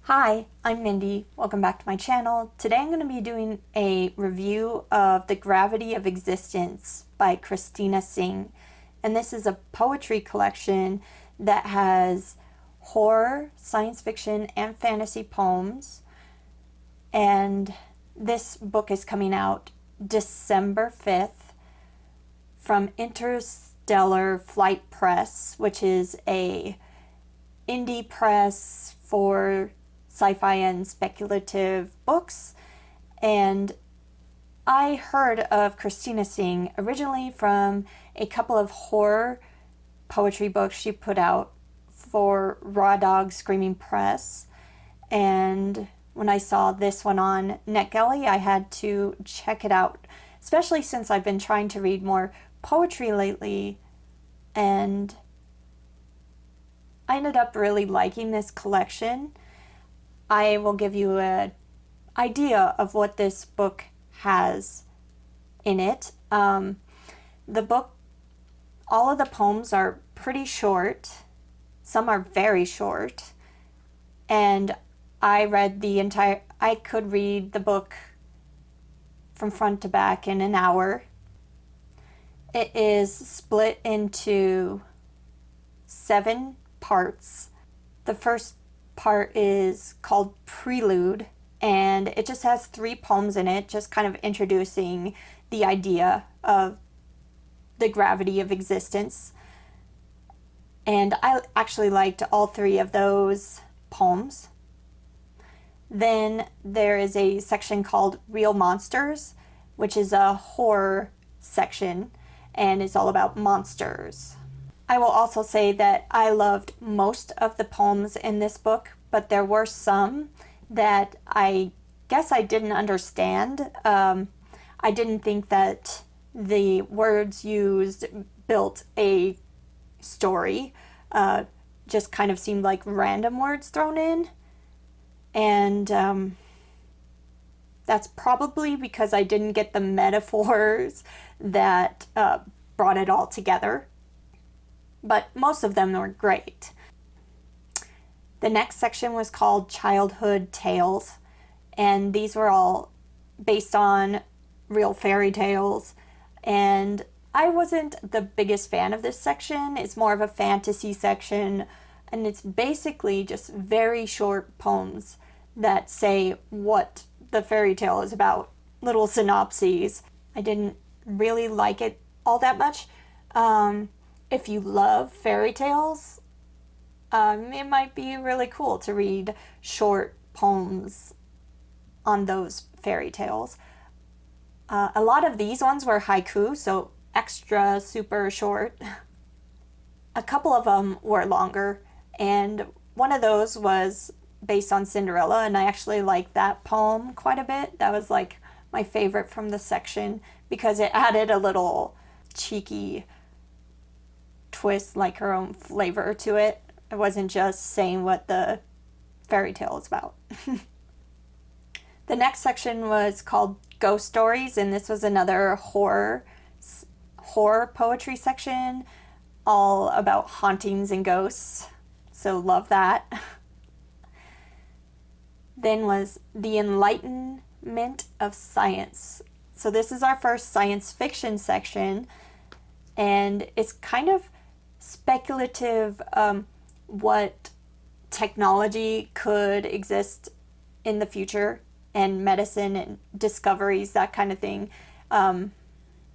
Hi, I'm Mindy. Welcome back to my channel. Today I'm going to be doing a review of The Gravity of Existence by Christina Singh. And this is a poetry collection that has horror, science fiction, and fantasy poems. And this book is coming out December 5th from Interstellar Flight Press, which is a indie press for sci-fi and speculative books. And I heard of Christina Singh originally from a couple of horror poetry books she put out for Raw Dog Screaming Press. And when I saw this one on NetGalley, I had to check it out, especially since I've been trying to read more poetry lately. And I ended up really liking this collection. I will give you an idea of what this book has in it. The book, all of the poems are pretty short. Some are very short. And I could read the book from front to back in an hour. It is split into 7 parts. The first part is called Prelude, and it just has 3 poems in it, just kind of introducing the idea of the gravity of existence. And I actually liked all 3 of those poems. Then there is a section called Real Monsters, which is a horror section, and it's all about monsters. I will also say that I loved most of the poems in this book, but there were some that I guess I didn't understand. I didn't think that the words used built a story. Just kind of seemed like random words thrown in. And that's probably because I didn't get the metaphors that brought it all together. But most of them were great. The next section was called Childhood Tales, and these were all based on real fairy tales. And I wasn't the biggest fan of this section. It's more of a fantasy section, and it's basically just very short poems that say what the fairy tale is about, little synopses. I didn't really like it all that much. If you love fairy tales, it might be really cool to read short poems on those fairy tales. A lot of these ones were haiku, so extra super short. A couple of them were longer, and one of those was based on Cinderella, and I actually liked that poem quite a bit. That was like my favorite from the section because it added a little cheeky twist, like her own flavor to it. It wasn't just saying what the fairy tale is about. The next section was called Ghost Stories, and this was another horror poetry section, all about hauntings and ghosts. So love that. Then was The Enlightenment of Science. So this is our first science fiction section, and it's kind of speculative what technology could exist in the future, and medicine and discoveries, that kind of thing,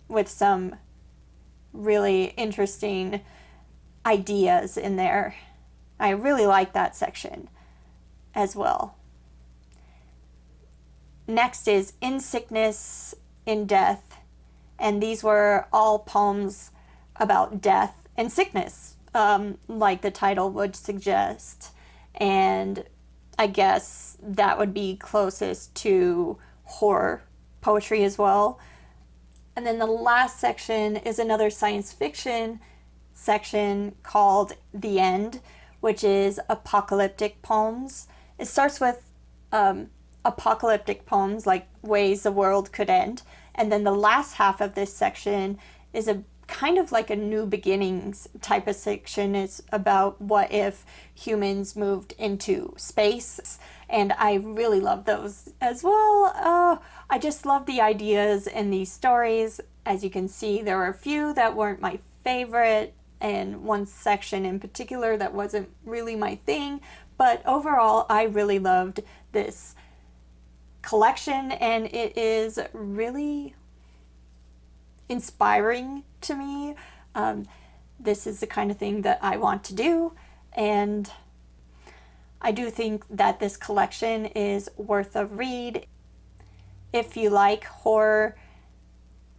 with some really interesting ideas in there. I really like that section as well. Next is In Sickness, in Death, and these were all poems about death and sickness, like the title would suggest. And I guess that would be closest to horror poetry as well. And then the last section is another science fiction section called The End, which is apocalyptic poems. It starts with apocalyptic poems, like ways the world could end. And then the last half of this section is a kind of like a new beginnings type of section. It's about what if humans moved into space and I really love those as well. I just love the ideas in these stories. As you can see, there were a few that weren't my favorite, and one section in particular that wasn't really my thing, but overall I really loved this collection, and it is really inspiring to me. This is the kind of thing that I want to do, and I do think that this collection is worth a read. If you like horror,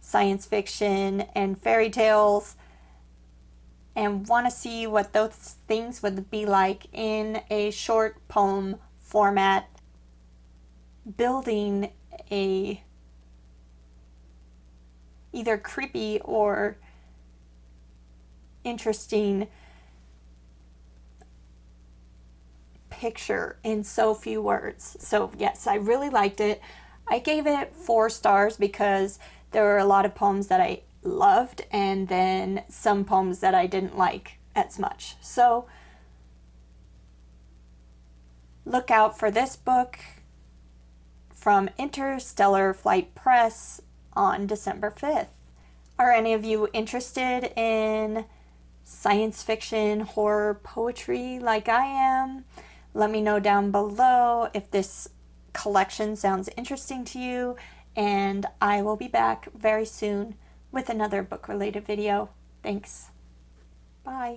science fiction, and fairy tales, and want to see what those things would be like in a short poem format, building a either creepy or interesting picture in so few words. So yes, I really liked it. I gave it 4 stars because there were a lot of poems that I loved and then some poems that I didn't like as much. So look out for this book from Interstellar Flight Press on December 5th. Are any of you interested in science fiction, horror, poetry like I am? Let me know down below if this collection sounds interesting to you, and I will be back very soon with another book-related video. Thanks. Bye.